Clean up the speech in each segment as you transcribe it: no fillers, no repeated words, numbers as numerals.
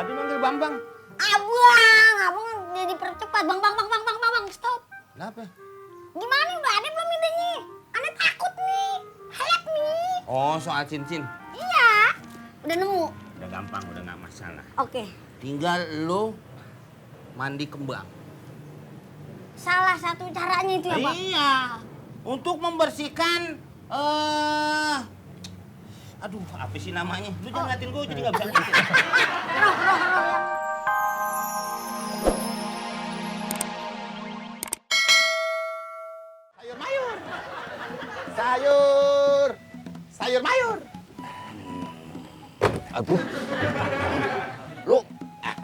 Tadi manggil Bambang. Abang jadi percepat. Bang, stop. Kenapa? Gimana udah ada belum idenya? Ane takut nih. Help nih. Oh, soal cincin. Iya. Udah nemu. Udah gampang, udah nggak masalah. Oke. Tinggal lo mandi kembang. Salah satu caranya itu ya, Pak? Iya. Untuk membersihkan aduh, apa sih namanya? Lu jangan ngatin gue jadi nggak bisa ngerti. Roh ya. Sayur mayur. Sayur mayur. Aduh. Lu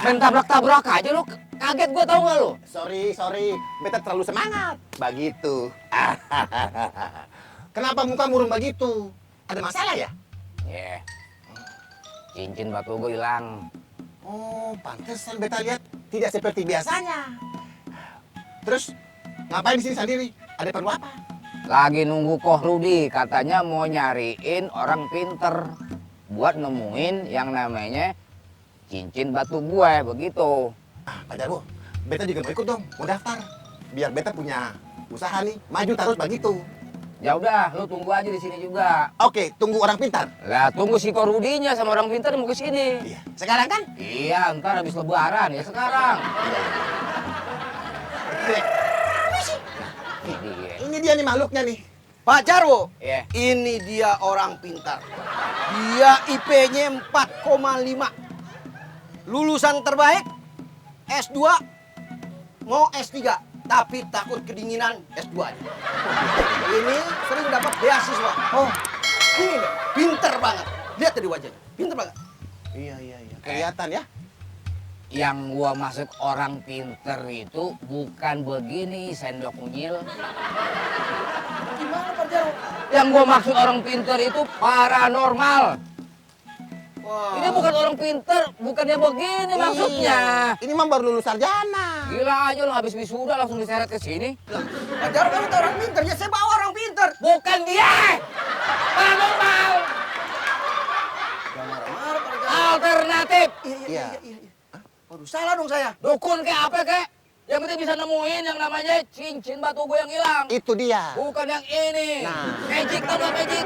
main tabrak-tabrak aja lu. Kaget gua tau gak lu? Sorry. Beta terlalu semangat. Begitu. Kenapa muka murung begitu? Ada masalah ya? Yeah. Cincin batu gua hilang. Oh, pantesan beta lihat tidak seperti biasanya. Terus ngapain di sini sendiri? Ada perlu apa? Lagi nunggu Koh Rudi, katanya mau nyariin orang pinter buat nemuin yang namanya cincin batu gue, begitu. Pak Jarwo, beta juga mau ikut dong, mau daftar. Biar beta punya usaha nih, maju terus begitu. Ya udah, lu tunggu aja di sini juga. Oke, tunggu orang pintar. Lah, tunggu si Koh Rudinya sama orang pinter mau ke sini. Iya. Sekarang kan? Iya, ntar habis lebaran ya sekarang. Ini dia nih makhluknya nih. Pak Jarwo, Iya. ini dia orang pintar. Dia IP-nya 4,5. Lulusan terbaik, S2, mau S3. Tapi takut kedinginan S2 aja. Ini sering dapat beasiswa. Oh, ini nih, pintar banget. Lihat tadi wajahnya, pintar banget. Iya. Kelihatan ya. Yang gua maksud orang pinter itu bukan begini sendok unyil. Gimana Pak Jarwo? Yang gua maksud orang pinter itu paranormal. Wah. Ini bukan orang pinter, bukannya begini maksudnya. Iya. Ini mah baru lulus sarjana. Gila aja lo habis wisuda langsung diseret ke sini. Pak Jarwo kan itu orang pintar, ya saya bawa orang pintar. Bukan dia. Paranormal. Jangan marah-marah Pak Jarwo. Alternatif. Iya. Waduh, salah dong saya. Dukun kayak apa kek? Yang penting bisa nemuin yang namanya cincin batu gue yang hilang. Itu dia. Bukan yang ini. Nah. Magic tau gak magic?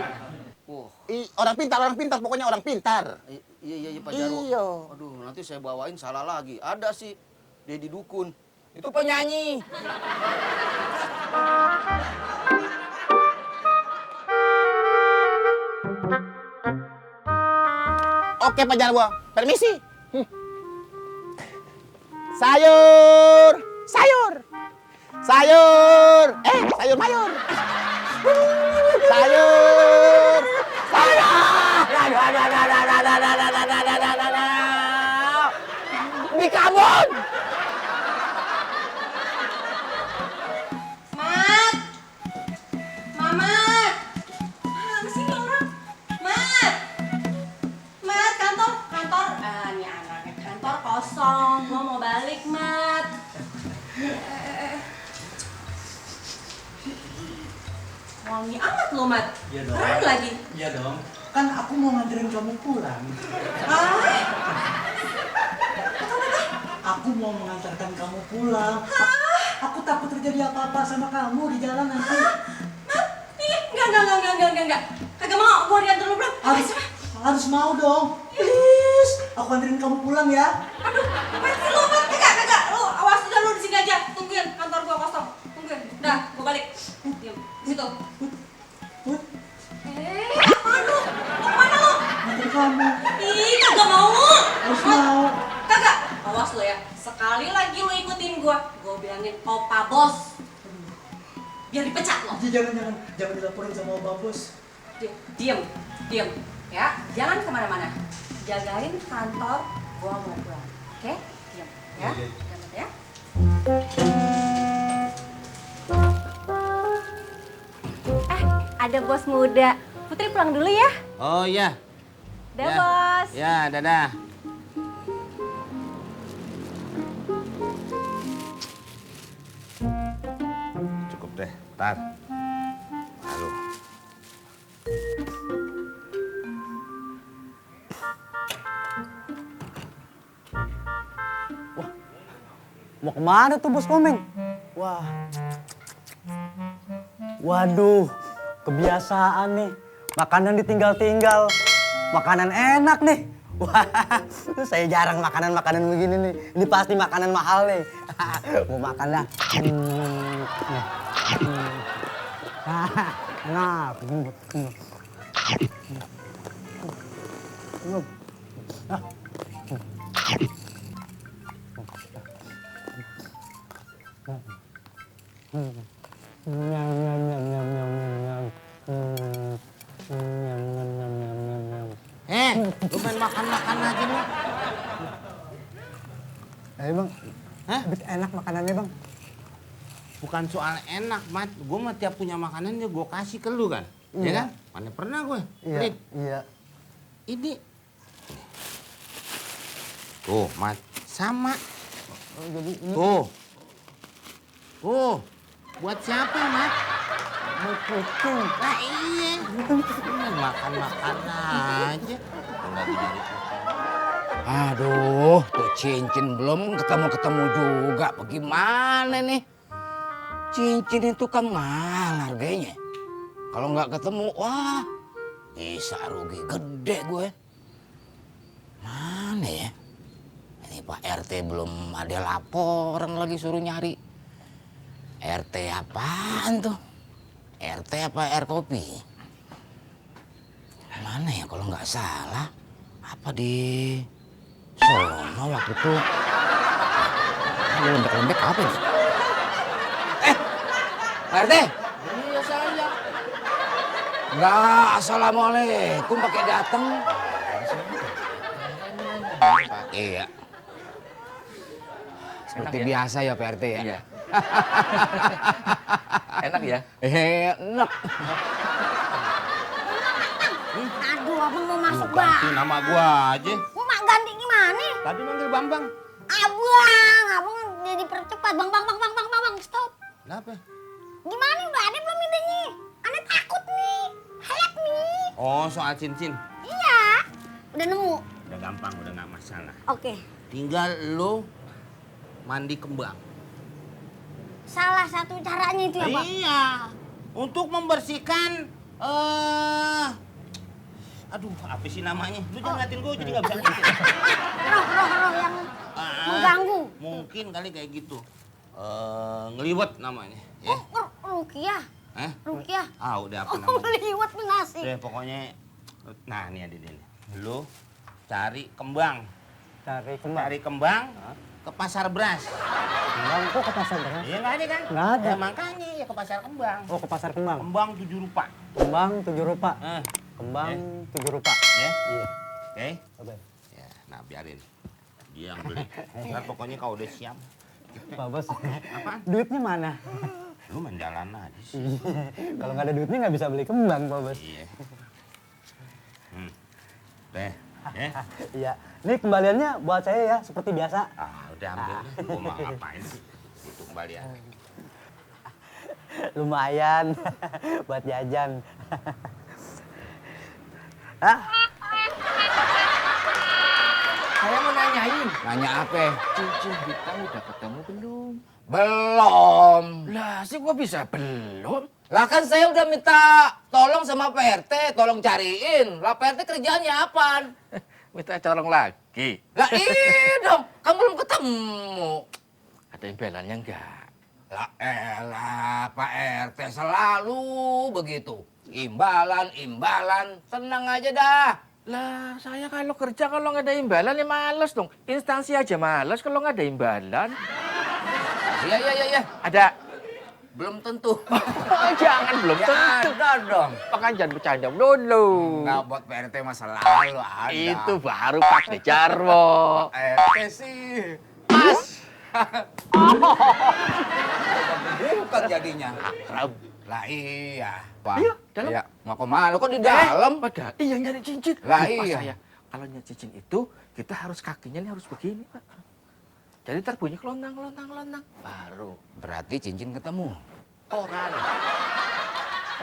Orang pintar, pokoknya orang pintar. Iya Pak Jarwo. Iya. Aduh, nanti saya bawain salah lagi. Ada sih Dedi Dukun. Itu penyanyi. Oke Pak Jarwo, permisi. Sayur mayur. Sayur. Di kabun. Mat! Mamat! Apa sih ini orang? Mat! Mat, kantor! Ini anaknya kantor kosong. Gua mau balik, Mat. Wangi amat lo, Mat. Iya dong. Keren lagi. Iya dong. Kan aku mau nganterin kamu pulang. Ah, Aku mau mengantarkan kamu pulang. Aku takut terjadi apa-apa sama kamu di jalan nanti. Mat, nih, enggak. Kagak mau, gua diantar lu pulang. Harus mau dong. Please, aku anterin kamu pulang ya. Aduh, apa sih lu, Mat? Kagak. Lu awas aja lu di sini aja. Tungguin, kantor gua kosong. Tungguin. Udah, gua balik. Diam, di situ. Put, Apaan lu? Mau kemana lu? anterin kamu. Ih, kagak mau. Harus mau. Kagak. Awas lo ya. Sekali lagi lo ikutin gua bilangin opa bos. Biar dipecat lo. Jangan dilaporin sama Opa Bos. Diam. Ya, jangan kemana-mana. Jagain kantor, gua mau pulang. Oke? Diam. Ya. Jangan ya. Ada bos muda. Putri pulang dulu ya. Oh iya. Dah Ya. bos. Ya, dadah. Cukup deh, tar. Lalu. Mau kemana tuh Bos Komeng? Wah. Waduh, kebiasaan nih. Makanan ditinggal-tinggal. Makanan enak nih. Wah, saya jarang makanan-makanan begini nih. Ini pasti makanan mahal nih. Mau makan dah. Enak. Lu main makan-makan aja lu. Ayo bang, Hah? enak makanannya bang. Bukan soal enak, Mat. Gue mah tiap punya makanan ya gue kasih ke lu kan. Iya. Ya kan? Mana pernah gue. Iya, Pelit. iya. Ini. Tuh, Mat. Sama. Oh, jadi ini Tuh. Tuh. Buat siapa, Mat? mau kucing. Nah iya. Ini makan-makan aja. Enggak dicari. Aduh, tuh cincin belum ketemu-ketemu juga. Bagaimana nih? Cincin itu kan mahal harganya. Kalau nggak ketemu, wah bisa rugi gede gue. Mana ya? Ini Pak RT belum ada laporan lagi suruh nyari. RT apaan tuh? RT apa air kopi? Mana ya kalau nggak salah? Apa di sono waktu itu? Lembek-lembek apa nih? Pak RT? Iya saya. Nggak, assalamualaikum pakai dateng. Iya. Seperti biasa ya Pak RT ya? Iya. Enak ya? Enak. Aduh, abang mau masuk Ganti bang. nama gua aja. Mau mak ganti gimana? Tadi manggil Bambang. Abang jadi percepat. Bang, stop. Kenapa? Gimana udah ada belum idenya? Ane takut nih. Help nih. Oh, soal cincin. Iya. Udah nemu. Udah gampang, udah nggak masalah. Oke. Tinggal lo mandi kembang. Salah satu caranya itu ya, Bang? Iya. Untuk membersihkan aduh, apa sih namanya? Lu jangan ngatin gue jadi nggak bisa ngerti. Roh yang mengganggu. Mungkin kali kayak gitu. Ngeliwet namanya. Ya. Rukiah. Hah? Rukiah. Ah, udah apa Oh, namanya? liwat mengasih. Udah pokoknya, nah ini ada ini. Lu cari kembang. Cari kembang. Cari kembang ke pasar beras. Kembang kok ke pasar beras? Iya nggak ada kan? Nggak ada. Ya, makanya ya ke pasar kembang. Oh, ke pasar kembang. Kembang 7 rupa. Kembang 7 rupa. Kembang 7 rupa. Ya? Iya. Oke? Oke. Ya, nah biarin. Dia yang beli. Ntar pokoknya kalau udah siap, Pak Bos. Apaan? Duitnya mana? lu main jalan aja sih. Kalau nggak ada duitnya nggak bisa beli kembang, Pak Bos. Iya. Deh, ya. Iya. Ini kembaliannya buat saya ya, seperti biasa. Ah, udah ambil. Gua mau ngapain sih? Itu kembalian. Lumayan buat jajan. Hah? Saya mau nanyain. Nanya apa? Cincin hitam udah ketemu belum? Belum. Lah, sih gua bisa belum? Lah kan saya udah minta tolong sama Pak RT, tolong cariin. Lah Pak RT kerjaannya apaan? Minta tolong lagi. Lah iya dong, kan belum ketemu. Ada imbalannya enggak? Lah elah, Pak RT selalu begitu. Imbalan, tenang aja dah. Lah, saya kalau kerja kalau nggak ada imbalan ya males dong. Instansi aja males kalau nggak ada imbalan. Iya. Ada. Belum tentu. Jangan belum Ya tentu. ada dong. Makanya jangan bercanda dulu. Enggak, buat Pak RT mah selalu ada. Itu baru Pak De Jarwo. RT sih. Pas. Bukan jadinya. Akrab. Lah iya. Pak. Iya, dalam. Iya. Mau kemana? Kok di dalam? Padahal iya nyari cincin. Lah Lupa iya. saya. Kalau nyari cincin itu kita harus kakinya nih harus begini, Pak. Jadi ntar bunyi kelontang. Baru. Berarti cincin ketemu. Orang.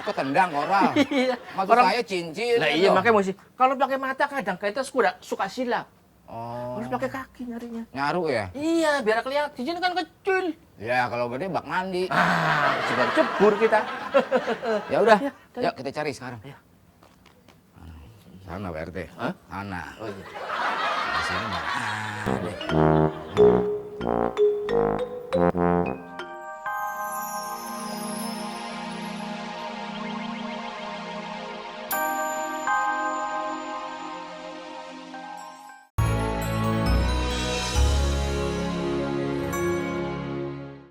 Kok ketendang orang? Iya. Maksud saya cincin. Lah iya makanya mesti. Kalau pakai mata kadang kita suka silap. Oh. Harus pakai kaki nyarinya. Nyaru ya? Iya, biar kelihatan. Cincin kan kecil. Ya kalau gede bak mandi. Sudah cebur kita. Ya udah, Ya, yuk kita cari sekarang. Ya. Sana Pak RT. Hah? Sana. Oh iya. Di sini mana ada.